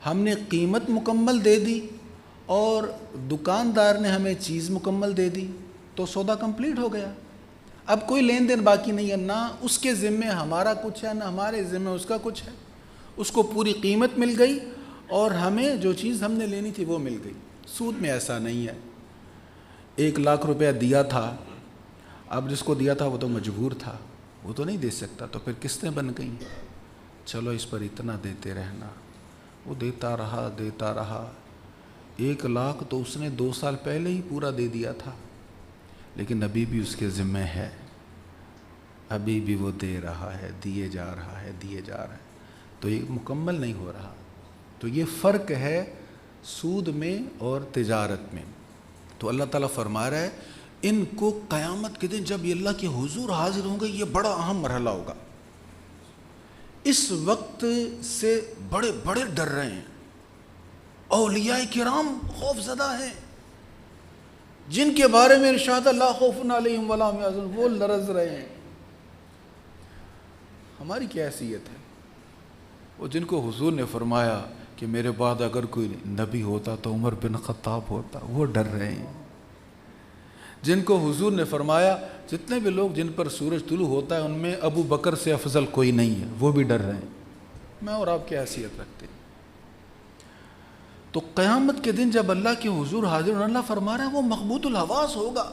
ہم نے قیمت مکمل دے دی اور دکاندار نے ہمیں چیز مکمل دے دی تو سودا کمپلیٹ ہو گیا. اب کوئی لین دین باقی نہیں ہے، نہ اس کے ذمے ہمارا کچھ ہے نہ ہمارے ذمے اس کا کچھ ہے. اس کو پوری قیمت مل گئی اور ہمیں جو چیز ہم نے لینی تھی وہ مل گئی. سود میں ایسا نہیں ہے. 1,00,000 روپیہ دیا تھا، اب جس کو دیا تھا وہ تو مجبور تھا، وہ تو نہیں دے سکتا، تو پھر قسطیں بن گئیں. چلو اس پر اتنا دیتے رہنا. وہ دیتا رہا 1,00,000 تو اس نے 2 سال پہلے ہی پورا دے دیا تھا، لیکن ابھی بھی اس کے ذمہ ہے، ابھی بھی وہ دے رہا ہے، دیے جا رہا ہے، تو یہ مکمل نہیں ہو رہا. تو یہ فرق ہے سود میں اور تجارت میں. تو اللہ تعالیٰ فرما رہا ہے ان کو قیامت کے دن جب یہ اللہ کے حضور حاضر ہوں گے یہ بڑا اہم مرحلہ ہوگا. اس وقت سے بڑے بڑے ڈر رہے ہیں، اولیاء کرام خوف زدہ ہیں، جن کے بارے میں ارشاد لا خوف علیہم ولا هم يحزنون، وہ لرز رہے ہیں. ہماری کیا حیثیت ہے؟ وہ جن کو حضور نے فرمایا کہ میرے بعد اگر کوئی نبی ہوتا تو عمر بن خطاب ہوتا، وہ ڈر رہے ہیں. جن کو حضور نے فرمایا جتنے بھی لوگ جن پر سورج طلوع ہوتا ہے ان میں ابو بکر سے افضل کوئی نہیں ہے، وہ بھی ڈر رہے ہیں. میں اور آپ کی حیثیت رکھتے ہیں. تو قیامت کے دن جب اللہ کے حضور حاضر ہونا، اللہ فرما رہا ہے وہ مخبوط الحواس ہوگا،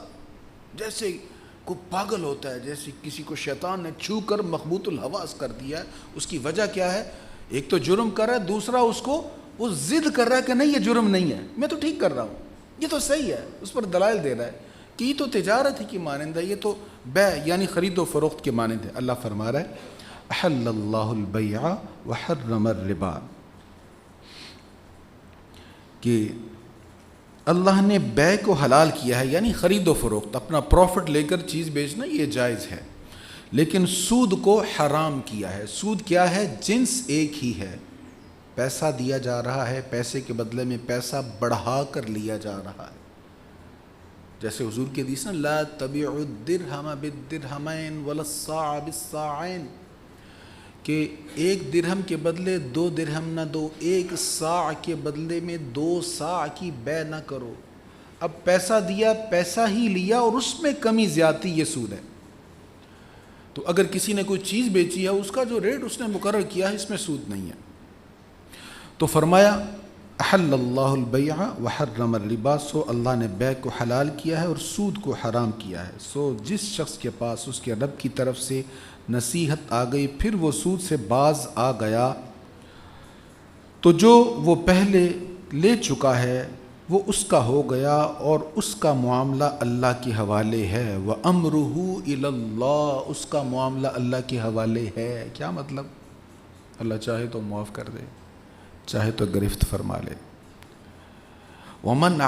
جیسے کوئی پاگل ہوتا ہے، جیسے کسی کو شیطان نے چھو کر مخبوط الحواس کر دیا ہے. اس کی وجہ کیا ہے؟ ایک تو جرم کر رہا ہے، دوسرا اس کو وہ ضد کر رہا ہے کہ نہیں یہ جرم نہیں ہے، میں تو ٹھیک کر رہا ہوں، یہ تو صحیح ہے. اس پر دلائل دے رہا ہے کہ یہ تو تجارت ہی کی مانند ہے، یہ تو بیع یعنی خرید و فروخت کے مانند ہے. اللہ فرما رہا ہے احل اللہ البیع وحرم الربا، کہ اللہ نے بیع کو حلال کیا ہے، یعنی خرید و فروخت، اپنا پروفٹ لے کر چیز بیچنا یہ جائز ہے، لیکن سود کو حرام کیا ہے. سود کیا ہے؟ جنس ایک ہی ہے، پیسہ دیا جا رہا ہے، پیسے کے بدلے میں پیسہ بڑھا کر لیا جا رہا ہے. جیسے حضور کے حدیث نا لا تبیعوا الدرہم بالدرہمین ولا الصاع بالصاعین، کہ 1 درہم کے بدلے 2 درہم نہ دو، 1 صاع کے بدلے میں 2 صاع کی بیع نہ کرو. اب پیسہ دیا، پیسہ ہی لیا اور اس میں کمی زیادتی، یہ سود ہے. تو اگر کسی نے کوئی چیز بیچی ہے اس کا جو ریٹ اس نے مقرر کیا ہے اس میں سود نہیں ہے. تو فرمایا احل اللہ البیع وحرم الربا، سو اللہ نے بیع کو حلال کیا ہے اور سود کو حرام کیا ہے. سو جس شخص کے پاس اس کے رب کی طرف سے نصیحت آ گئی پھر وہ سود سے باز آ گیا تو جو وہ پہلے لے چکا ہے وہ اس کا ہو گیا اور اس کا معاملہ اللہ کے حوالے ہے. وَأَمْرُهُ إِلَى اللَّهِ، اس کا معاملہ اللہ کے حوالے ہے. کیا مطلب؟ اللہ چاہے تو معاف کر دے، چاہے تو گرفت فرما لے. وَمَنْ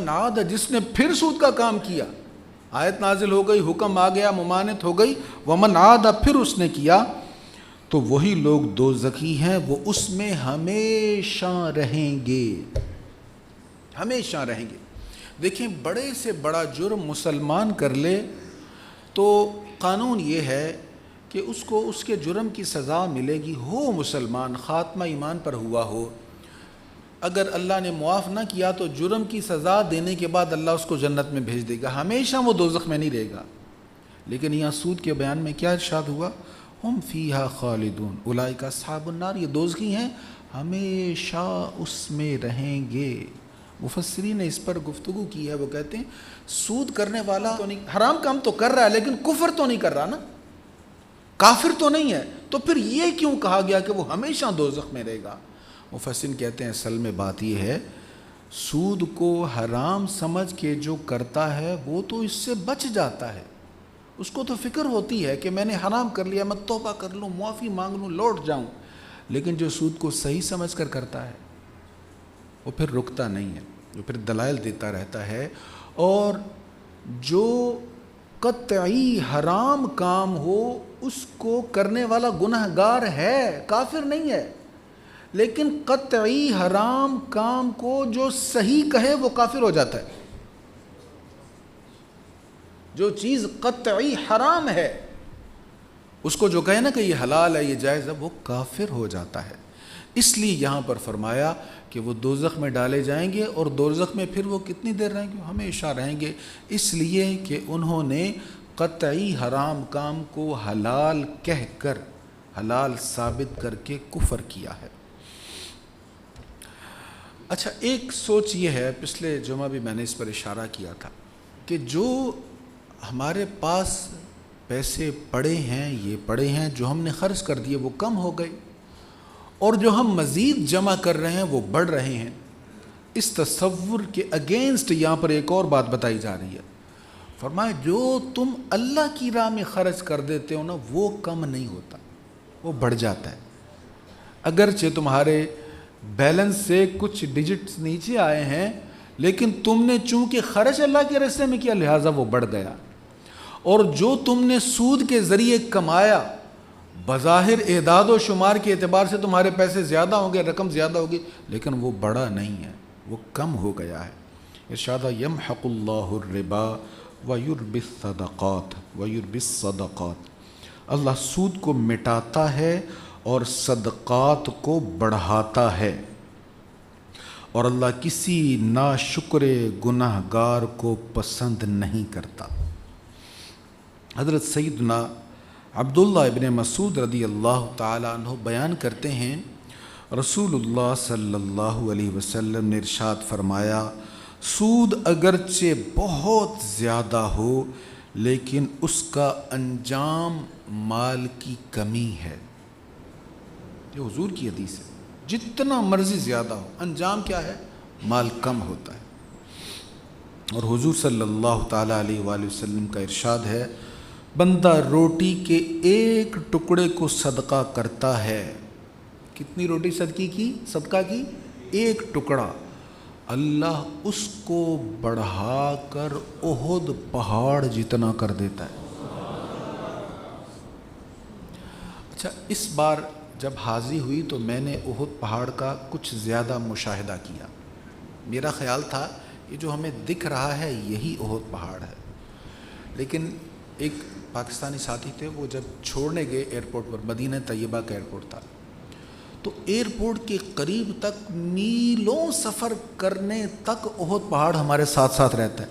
عَادَ، جس نے پھر سود کا کام کیا، آیت نازل ہو گئی، حکم آ گیا، ممانعت ہو گئی، وَمَنْ عَادَ، پھر اس نے کیا، تو وہی لوگ دوزخی ہیں، وہ اس میں ہمیشہ رہیں گے، ہمیشہ رہیں گے. دیکھیں بڑے سے بڑا جرم مسلمان کر لے تو قانون یہ ہے کہ اس کو اس کے جرم کی سزا ملے گی، ہو مسلمان، خاتمہ ایمان پر ہوا ہو. اگر اللہ نے معاف نہ کیا تو جرم کی سزا دینے کے بعد اللہ اس کو جنت میں بھیج دے گا، ہمیشہ وہ دوزخ میں نہیں رہے گا. لیکن یہاں سود کے بیان میں کیا ارشاد ہوا؟ ہم فیہا خالدون اولئک اصحاب النار، یہ دوزخی ہیں، ہمیشہ اس میں رہیں گے. مفسرین نے اس پر گفتگو کی ہے، وہ کہتے ہیں سود کرنے والا تو نہیں، حرام کام تو کر رہا ہے لیکن کفر تو نہیں کر رہا نا، کافر تو نہیں ہے، تو پھر یہ کیوں کہا گیا کہ وہ ہمیشہ دوزخ میں رہے گا؟ مفسرین کہتے ہیں اصل میں بات یہ ہے سود کو حرام سمجھ کے جو کرتا ہے وہ تو اس سے بچ جاتا ہے، اس کو تو فکر ہوتی ہے کہ میں نے حرام کر لیا، میں توبہ کر لوں، معافی مانگ لوں، لوٹ جاؤں. لیکن جو سود کو صحیح سمجھ کر کرتا ہے وہ پھر رکتا نہیں ہے، وہ پھر دلائل دیتا رہتا ہے. اور جو قطعی حرام کام ہو اس کو کرنے والا گنہگار ہے، کافر نہیں ہے، لیکن قطعی حرام کام کو جو صحیح کہے وہ کافر ہو جاتا ہے. جو چیز قطعی حرام ہے اس کو جو کہے نا کہ یہ حلال ہے، یہ جائز ہے، وہ کافر ہو جاتا ہے. اس لیے یہاں پر فرمایا کہ وہ دوزخ میں ڈالے جائیں گے، اور دوزخ میں پھر وہ کتنی دیر رہیں گے؟ ہمیشہ رہیں گے، اس لیے کہ انہوں نے قطعی حرام کام کو حلال کہہ کر، حلال ثابت کر کے کفر کیا ہے۔ اچھا، ایک سوچ یہ ہے، پچھلے جمعہ بھی میں نے اس پر اشارہ کیا تھا، کہ جو ہمارے پاس پیسے پڑے ہیں، یہ پڑے ہیں جو ہم نے خرچ کر دیے وہ کم ہو گئے، اور جو ہم مزید جمع کر رہے ہیں وہ بڑھ رہے ہیں۔ اس تصور کے اگینسٹ یہاں پر ایک اور بات بتائی جا رہی ہے۔ فرمایا جو تم اللہ کی راہ میں خرچ کر دیتے ہو نا، وہ کم نہیں ہوتا، وہ بڑھ جاتا ہے۔ اگرچہ تمہارے بیلنس سے کچھ ڈیجٹس نیچے آئے ہیں، لیکن تم نے چونکہ خرچ اللہ کے راستے میں کیا، لہٰذا وہ بڑھ گیا۔ اور جو تم نے سود کے ذریعے کمایا، بظاہر اعداد و شمار کے اعتبار سے تمہارے پیسے زیادہ ہوں گے، رقم زیادہ ہوگی، لیکن وہ بڑا نہیں ہے، وہ کم ہو گیا ہے۔ ارشاد یمحق اللہ الربا ویربی الصدقات، اللہ سود کو مٹاتا ہے اور صدقات کو بڑھاتا ہے، اور اللہ کسی ناشکر گناہ گار کو پسند نہیں کرتا۔ حضرت سیدنا عبداللہ ابن مسعود رضی اللہ تعالیٰ عنہ بیان کرتے ہیں، رسول اللہ صلی اللہ علیہ وسلم نے ارشاد فرمایا، سود اگرچہ بہت زیادہ ہو لیکن اس کا انجام مال کی کمی ہے۔ یہ حضور کی حدیث ہے، جتنا مرضی زیادہ ہو، انجام کیا ہے؟ مال کم ہوتا ہے۔ اور حضور صلی اللہ تعالیٰ علیہ وآلہ وسلم کا ارشاد ہے، بندہ روٹی کے ایک ٹکڑے کو صدقہ کرتا ہے، کتنی روٹی صدقہ کی؟ ایک ٹکڑا، اللہ اس کو بڑھا کر احد پہاڑ جتنا کر دیتا ہے۔ اچھا، اس بار جب حاضری ہوئی تو میں نے احد پہاڑ کا کچھ زیادہ مشاہدہ کیا۔ میرا خیال تھا یہ جو ہمیں دکھ رہا ہے یہی احد پہاڑ ہے، لیکن ایک پاکستانی ساتھی تھے، وہ جب چھوڑنے گئے ایئرپورٹ پر، مدینہ طیبہ کا ایئرپورٹ تھا، تو ایئرپورٹ کے قریب تک میلوں سفر کرنے تک احد پہاڑ ہمارے ساتھ ساتھ رہتا ہے۔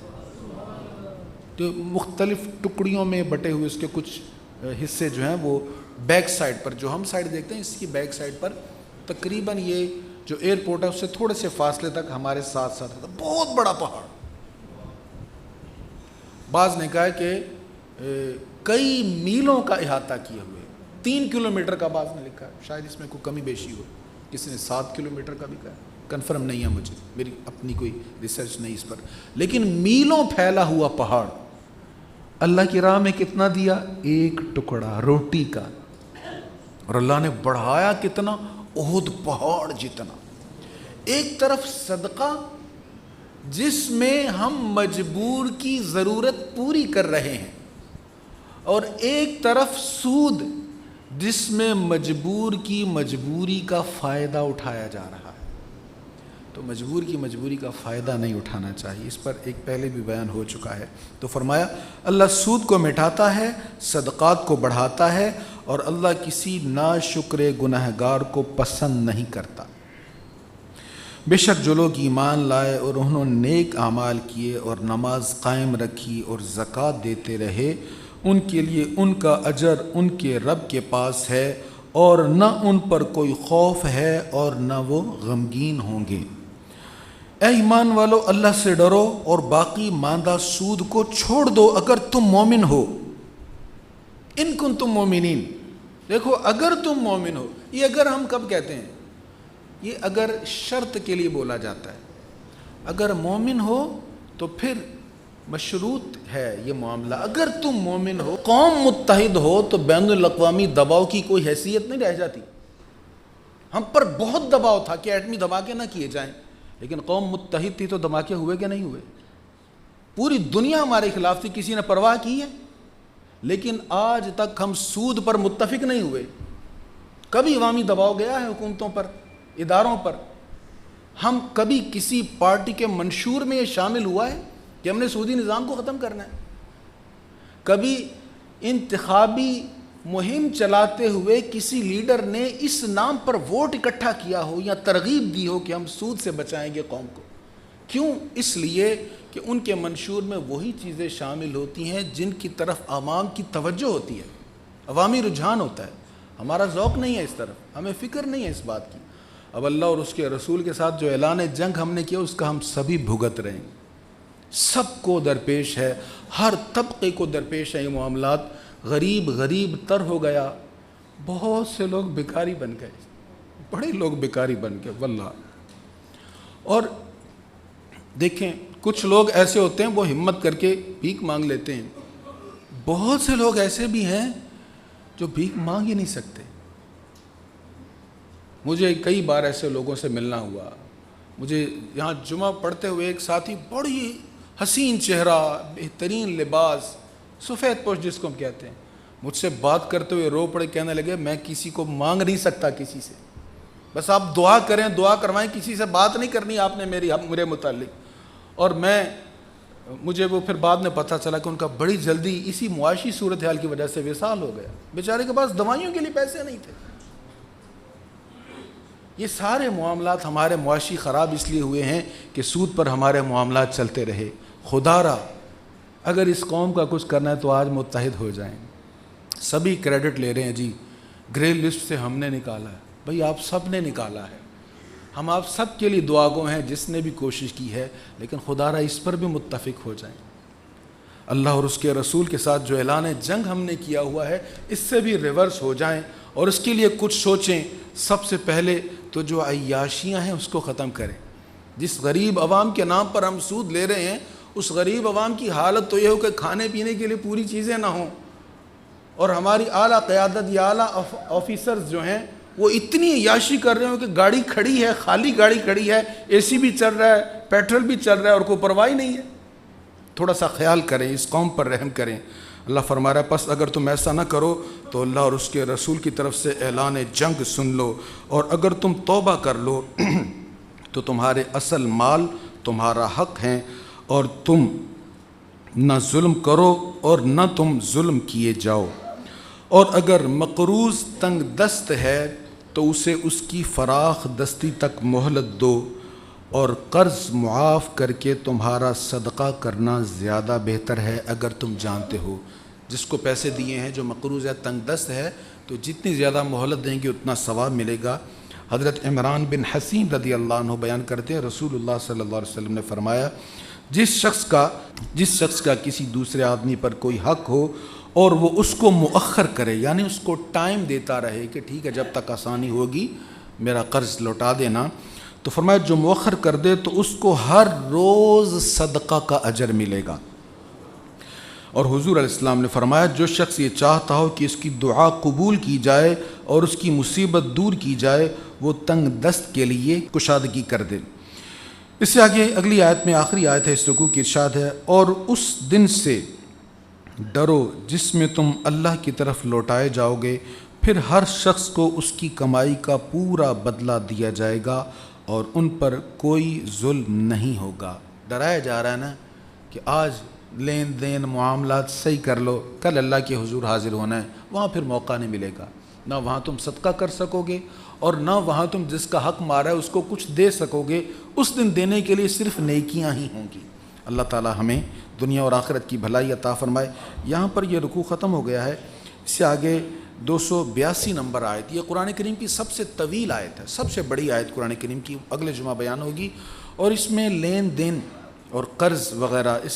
تو مختلف ٹکڑیوں میں بٹے ہوئے اس کے کچھ حصے جو ہیں وہ بیک سائڈ پر، جو ہم سائڈ دیکھتے ہیں اس کی بیک سائڈ پر تقریباً یہ جو ایئرپورٹ ہے اس سے تھوڑے سے فاصلے تک ہمارے ساتھ ساتھ رہتا ہے، بہت بڑا پہاڑ۔ بعض نے کہا کہ کئی میلوں کا احاطہ کیے ہوئے، 3 کلومیٹر کا بعض نے لکھا ہے، شاید اس میں کوئی کمی بیشی ہو، کسی نے 7 کلومیٹر کا بھی کہا، کنفرم نہیں ہے مجھے، میری اپنی کوئی ریسرچ نہیں اس پر، لیکن میلوں پھیلا ہوا پہاڑ اللہ کی راہ میں کتنا دیا؟ ایک ٹکڑا روٹی کا، اور اللہ نے بڑھایا کتنا؟ احد پہاڑ جتنا۔ ایک طرف صدقہ جس میں ہم مجبور کی ضرورت پوری کر رہے ہیں، اور ایک طرف سود جس میں مجبور کی مجبوری کا فائدہ اٹھایا جا رہا ہے۔ تو مجبور کی مجبوری کا فائدہ نہیں اٹھانا چاہیے، اس پر ایک پہلے بھی بیان ہو چکا ہے۔ تو فرمایا اللہ سود کو مٹاتا ہے، صدقات کو بڑھاتا ہے، اور اللہ کسی ناشکر گناہ گار کو پسند نہیں کرتا۔ بے شک جو لوگ ایمان لائے اور انہوں نے نیک اعمال کیے اور نماز قائم رکھی اور زکوٰۃ دیتے رہے، ان کے لیے ان کا اجر ان کے رب کے پاس ہے، اور نہ ان پر کوئی خوف ہے اور نہ وہ غمگین ہوں گے۔ اے ایمان والو، اللہ سے ڈرو اور باقی ماندہ سود کو چھوڑ دو اگر تم مومن ہو۔ ان کنتم مومنین، دیکھو اگر تم مومن ہو، یہ اگر ہم کب کہتے ہیں؟ یہ اگر شرط کے لیے بولا جاتا ہے۔ اگر مومن ہو تو پھر مشروط ہے یہ معاملہ، اگر تم مومن ہو، قوم متحد ہو تو بین الاقوامی دباؤ کی کوئی حیثیت نہیں رہ جاتی۔ ہم پر بہت دباؤ تھا کہ ایٹمی دھماکے نہ کیے جائیں، لیکن قوم متحد تھی تو دھماکے ہوئے کہ نہیں ہوئے؟ پوری دنیا ہمارے خلاف تھی، کسی نے پرواہ کی ہے؟ لیکن آج تک ہم سود پر متفق نہیں ہوئے۔ کبھی عوامی دباؤ گیا ہے حکومتوں پر، اداروں پر؟ ہم کبھی کسی پارٹی کے منشور میں یہ شامل ہوا ہے کہ ہم نے سودی نظام کو ختم کرنا ہے؟ کبھی انتخابی مہم چلاتے ہوئے کسی لیڈر نے اس نام پر ووٹ اکٹھا کیا ہو یا ترغیب دی ہو کہ ہم سود سے بچائیں گے قوم کو. کیوں؟ اس لیے کہ ان کے منشور میں وہی چیزیں شامل ہوتی ہیں جن کی طرف عوام کی توجہ ہوتی ہے، عوامی رجحان ہوتا ہے. ہمارا ذوق نہیں ہے اس طرف، ہمیں فکر نہیں ہے اس بات کی. اب اللہ اور اس کے رسول کے ساتھ جو اعلان جنگ ہم نے کیا اس کا ہم سبھی بھگت رہے ہیں. سب کو درپیش ہے، ہر طبقے کو درپیش ہے یہ معاملات. غریب تر ہو گیا، بہت سے لوگ بیکاری بن گئے، بڑے لوگ بیکاری بن گئے واللہ. اور دیکھیں کچھ لوگ ایسے ہوتے ہیں وہ ہمت کر کے بھیک مانگ لیتے ہیں، بہت سے لوگ ایسے بھی ہیں جو بھیک مانگ ہی نہیں سکتے. مجھے کئی بار ایسے لوگوں سے ملنا ہوا. مجھے یہاں جمعہ پڑھتے ہوئے ایک ساتھی، بڑی حسین چہرہ، بہترین لباس، سفید پوش جس کو ہم کہتے ہیں، مجھ سے بات کرتے ہوئے رو پڑے، کہنے لگے میں کسی کو مانگ نہیں سکتا کسی سے، بس آپ دعا کریں، دعا کروائیں، کسی سے بات نہیں کرنی آپ نے میرے متعلق. اور مجھے وہ پھر بعد میں پتہ چلا کہ ان کا بڑی جلدی اسی معاشی صورتحال کی وجہ سے وصال ہو گیا. بیچارے کے پاس دوائیوں کے لیے پیسے نہیں تھے. یہ سارے معاملات ہمارے معاشی خراب اس لیے ہوئے ہیں کہ سود پر ہمارے معاملات چلتے رہے. خدا را اگر اس قوم کا کچھ کرنا ہے تو آج متحد ہو جائیں. سبھی کریڈٹ لے رہے ہیں جی گرے لسٹ سے ہم نے نکالا ہے. بھئی آپ سب نے نکالا ہے، ہم آپ سب کے لیے دعا گو ہیں جس نے بھی کوشش کی ہے، لیکن خدا را اس پر بھی متفق ہو جائیں. اللہ اور اس کے رسول کے ساتھ جو اعلان جنگ ہم نے کیا ہوا ہے اس سے بھی ریورس ہو جائیں اور اس کے لیے کچھ سوچیں. سب سے پہلے تو جو عیاشیاں ہیں اس کو ختم کریں. جس غریب عوام کے نام پر ہم سود لے رہے ہیں اس غریب عوام کی حالت تو یہ ہو کہ کھانے پینے کے لیے پوری چیزیں نہ ہوں، اور ہماری اعلیٰ قیادت یا اعلیٰ آفیسرز جو ہیں وہ اتنی عیاشی کر رہے ہوں کہ گاڑی کھڑی ہے، خالی گاڑی کھڑی ہے، اے سی بھی چل رہا ہے، پیٹرول بھی چل رہا ہے اور کوئی پرواہ نہیں ہے. تھوڑا سا خیال کریں، اس قوم پر رحم کریں. اللہ فرما رہا ہے پس اگر تم ایسا نہ کرو تو اللہ اور اس کے رسول کی طرف سے اعلان جنگ سن لو، اور اگر تم توبہ کر لو تو تمہارے اصل مال تمہارا حق ہیں، اور تم نہ ظلم کرو اور نہ تم ظلم کیے جاؤ. اور اگر مقروض تنگ دست ہے تو اسے اس کی فراخ دستی تک مہلت دو، اور قرض معاف کر کے تمہارا صدقہ کرنا زیادہ بہتر ہے اگر تم جانتے ہو. جس کو پیسے دیے ہیں جو مقروض ہے، تنگ دست ہے، تو جتنی زیادہ مہلت دیں گے اتنا ثواب ملے گا. حضرت عمران بن حسین رضی اللہ عنہ بیان کرتے ہیں رسول اللہ صلی اللہ علیہ وسلم نے فرمایا جس شخص کا کسی دوسرے آدمی پر کوئی حق ہو اور وہ اس کو مؤخر کرے، یعنی اس کو ٹائم دیتا رہے کہ ٹھیک ہے جب تک آسانی ہوگی میرا قرض لوٹا دینا، تو فرمایا جو مؤخر کر دے تو اس کو ہر روز صدقہ کا اجر ملے گا. اور حضور علیہ السلام نے فرمایا جو شخص یہ چاہتا ہو کہ اس کی دعا قبول کی جائے اور اس کی مصیبت دور کی جائے وہ تنگ دست کے لیے کشادگی کر دے. اس سے آگے اگلی آیت میں آخری آیت ہے اس رکوع کی، ارشاد ہے اور اس دن سے ڈرو جس میں تم اللہ کی طرف لوٹائے جاؤ گے، پھر ہر شخص کو اس کی کمائی کا پورا بدلہ دیا جائے گا اور ان پر کوئی ظلم نہیں ہوگا. ڈرایا جا رہا ہے نا کہ آج لین دین معاملات صحیح کر لو، کل اللہ کے حضور حاضر ہونا ہے، وہاں پھر موقع نہیں ملے گا. نہ وہاں تم صدقہ کر سکو گے اور نہ وہاں تم جس کا حق مارا ہے اس کو کچھ دے سکو گے. اس دن دینے کے لیے صرف نیکیاں ہی ہوں گی. اللہ تعالی ہمیں دنیا اور آخرت کی بھلائی عطا فرمائے. یہاں پر یہ رکوع ختم ہو گیا ہے. اس سے آگے 282 نمبر آیت، یہ قرآن کریم کی سب سے طویل آیت ہے، سب سے بڑی آیت قرآن کریم کی، اگلے جمعہ بیان ہوگی. اور اس میں لین دین اور قرض وغیرہ اس